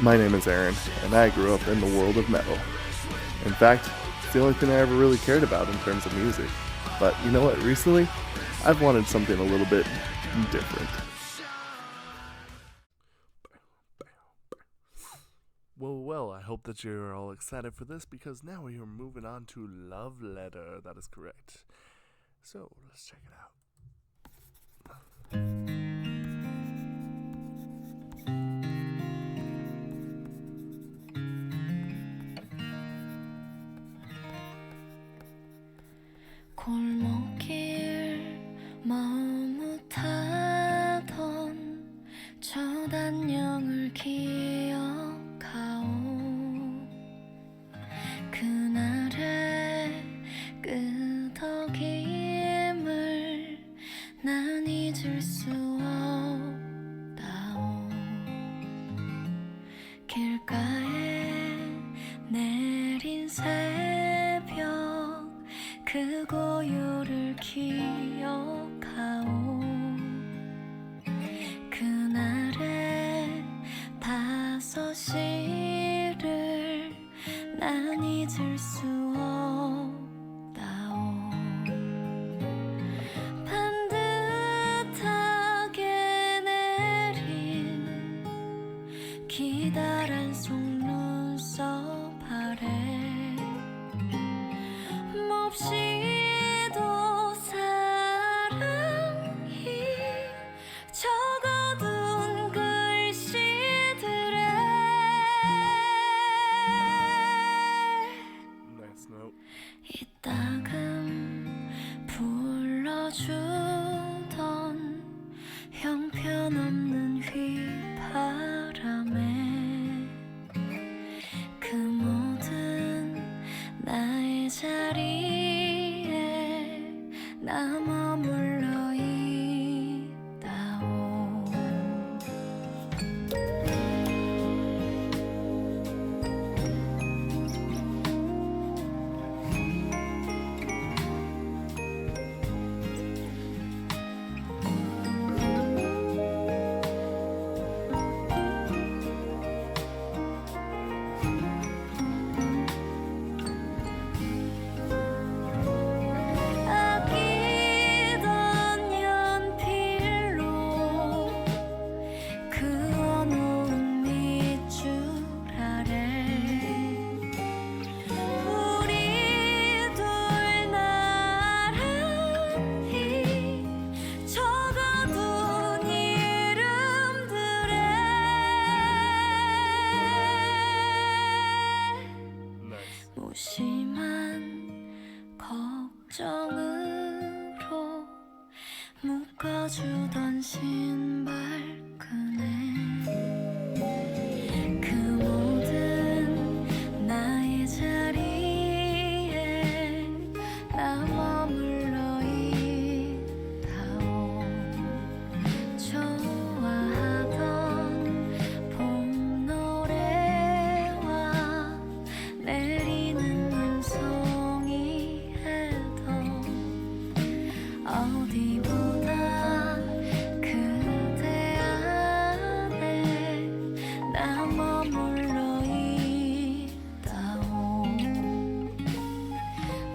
My name is Aaron, and I grew up in the world of metal. In fact, it's the only thing I ever really cared about in terms of music. But you know what, recently, I've wanted something a little bit different. Well, I hope that you're all excited for this because now we are moving on to Love Letter. That is correct. So, let's check it out. 골목길 머뭇하던 저 단령을 기억하오. 그날의 끄덕임을 난 잊을 수 없다오. 길가에 내린 새벽 그 고요를 기억하오. 그날의 5시를 난 잊을 수 없다오. 반듯하게 내린 기다란 속눈썹 아래 몹시도 사랑이 적어둔 글씨들에 Nice note. 이따금 불러주던 형편없는 휘바람에 그 모든 나의 자리에 나 머물러 있다오. 아끼던 연필로 그어놓은 밑줄 아래 우리 둘 나란히 적어둔 이름들에 Nice. 무심한 걱정으로 묶어주던 신발끈에 그 모든 나의 자리에 나 머물러 있다오. 좋아하던 봄 노래와 내리는 눈송이 해도 어디보다 그대 안에 나 머물러 있다오.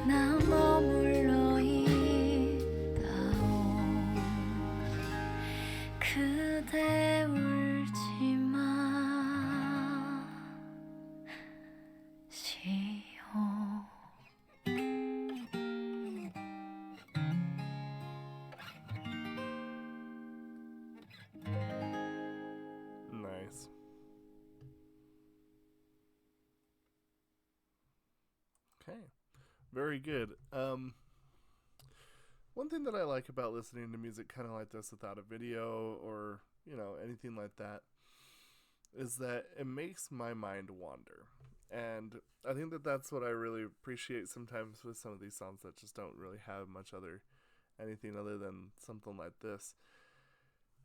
나 머물러 있다오. 그대 울지 마시오. Nice. Okay. Very good. One thing that I like about listening to music kind of like this without a video or, anything like that is that it makes my mind wander. And I think that that's what I really appreciate sometimes with some of these songs that just don't really have much anything other than something like this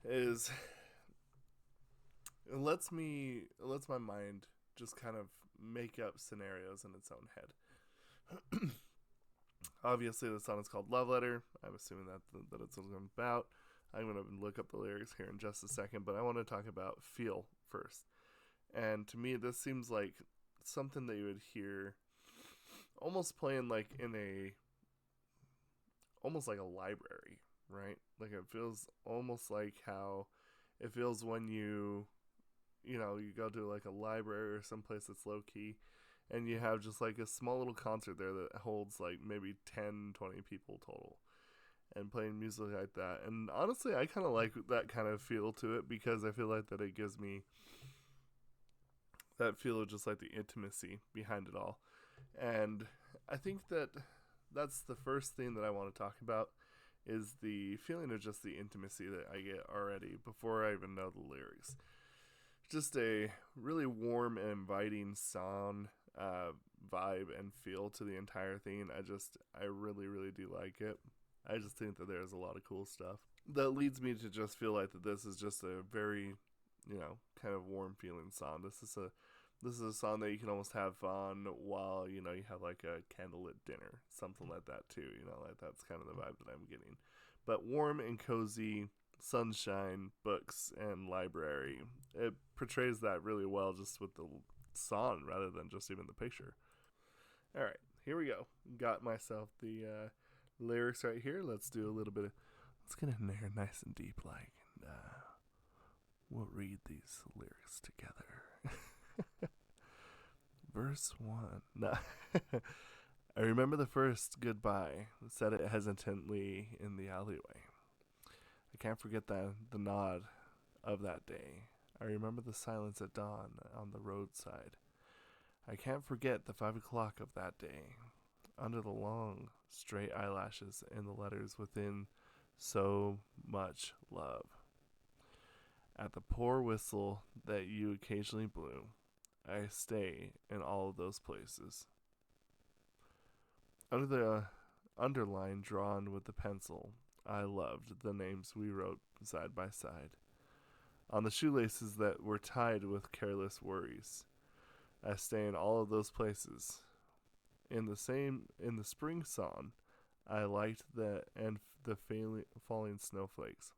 is it lets my mind just kind of make up scenarios in its own head. Obviously, the song is called Love Letter. I'm assuming that it's about. I'm going to look up the lyrics here in just a second, but I want to talk about Feel first. And to me, this seems like something that you would hear almost playing like in almost like a library, right? Like it feels almost like how it feels when you go to like a library or someplace that's low key and you have just like a small little concert there that holds like maybe 10, 20 people total and playing music like that. And honestly, I kind of like that kind of feel to it because I feel like that it gives me that feel of just like the intimacy behind it all. And I think that that's the first thing that I want to talk about is the feeling of just the intimacy that I get already before I even know the lyrics. Just a really warm and inviting song vibe and feel to the entire thing. I really, really do like it. I just think that there's a lot of cool stuff that leads me to just feel like that this is just a very, kind of warm feeling song. This is a song that you can almost have on while, you have like a candlelit dinner, something like that too, like that's kind of the vibe that I'm getting. But warm and cozy, sunshine, books, and library. It portrays that really well just with the song rather than just even the picture. All right, here we go. Got myself the lyrics right here. Let's do a little bit of, let's get in there nice and deep like, and we'll read these lyrics together. Verse 1. No. I remember the first goodbye, said it hesitantly in the alleyway. I can't forget the nod of that day. I remember the silence at dawn on the roadside. I can't forget the 5 o'clock of that day. Under the long, straight eyelashes and the letters within, so much love. At the poor whistle that you occasionally blew, I stay in all of those places. Under the underline drawn with the pencil, I loved the names we wrote side by side. On the shoelaces that were tied with careless worries, I stay in all of those places. In the spring song, I liked the falling snowflakes.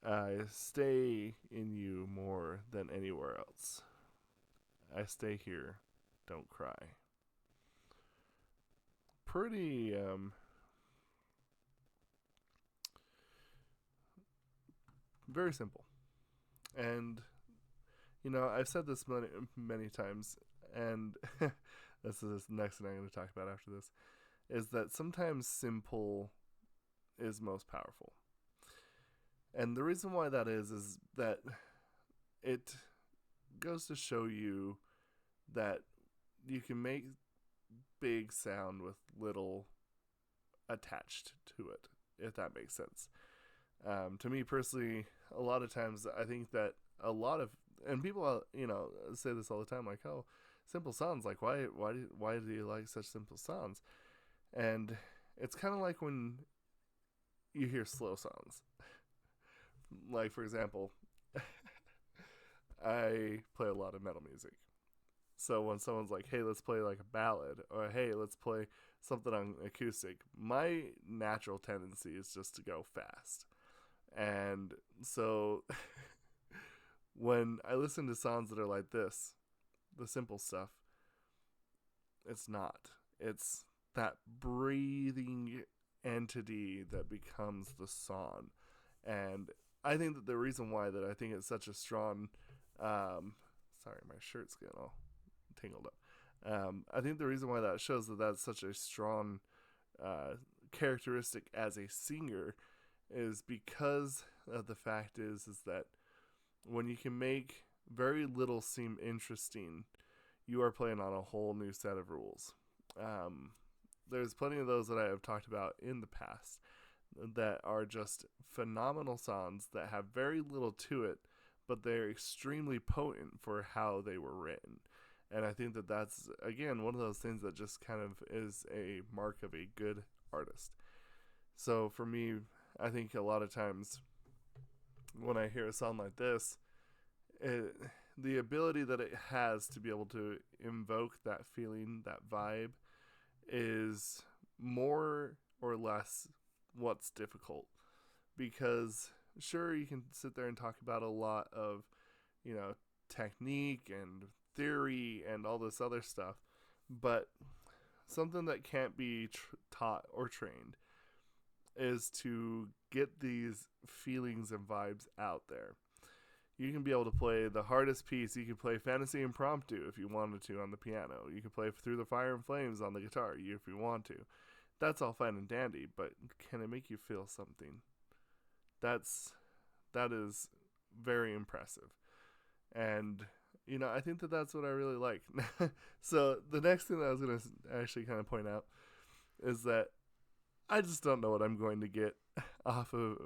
I stay in you more than anywhere else. I stay here, don't cry. Pretty very simple. And I've said this many times, and this is the next thing I'm going to talk about after this, is that sometimes simple is most powerful. And the reason why that is that it goes to show you that you can make big sound with little attached to it, if that makes sense. To me personally, a lot of times I think that and people say this all the time, like, oh, simple sounds, like why do you like such simple sounds? And it's kind of like when you hear slow songs. Like, for example, I play a lot of metal music. So when someone's like, hey, let's play like a ballad, or hey, let's play something on acoustic, my natural tendency is just to go fast. And so when I listen to songs that are like this, the simple stuff, it's not. It's that breathing entity that becomes the song. And I think that the reason why that I think it's such a strong, sorry, my shirt's getting all tangled up. I think the reason why that shows that that's such a strong characteristic as a singer is because of the fact is that when you can make very little seem interesting, you are playing on a whole new set of rules. There's plenty of those that I have talked about in the past that are just phenomenal songs that have very little to it, but they're extremely potent for how they were written. And I think that that's, again, one of those things that just kind of is a mark of a good artist. So for me, I think a lot of times when I hear a song like this, the ability that it has to be able to invoke that feeling, that vibe, is more or less what's difficult. Because sure, you can sit there and talk about a lot of technique and theory and all this other stuff, but something that can't be taught or trained is to get these feelings and vibes out there. You can be able to play the hardest piece. You can play Fantasy Impromptu if you wanted to on the piano. You can play Through the Fire and Flames on the guitar if you want to. That's all fine and dandy, but can it make you feel something? That is very impressive. And, I think that that's what I really like. So the next thing that I was going to actually kind of point out is that I just don't know what I'm going to get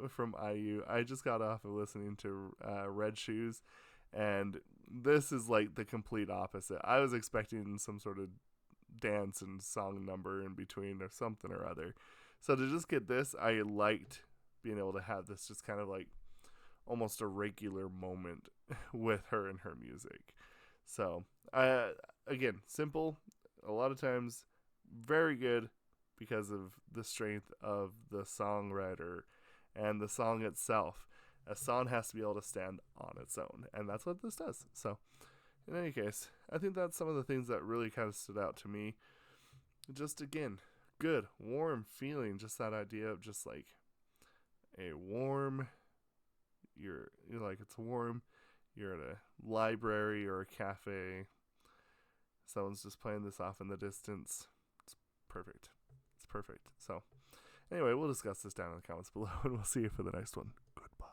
from IU. I just got off of listening to Red Shoes, and this is like the complete opposite. I was expecting some sort of dance and song number in between or something or other. So to just get this, I liked being able to have this just kind of like almost a regular moment with her and her music. So, again, simple, a lot of times very good because of the strength of the songwriter and the song itself. A song has to be able to stand on its own, and that's what this does. So, in any case, I think that's some of the things that really kind of stood out to me. Just, again, good, warm feeling, just that idea of just like a warm, you're like, it's warm, you're at a library or a cafe, someone's just playing this off in the distance. It's perfect. It's perfect. So, anyway, we'll discuss this down in the comments below, and we'll see you for the next one. Goodbye.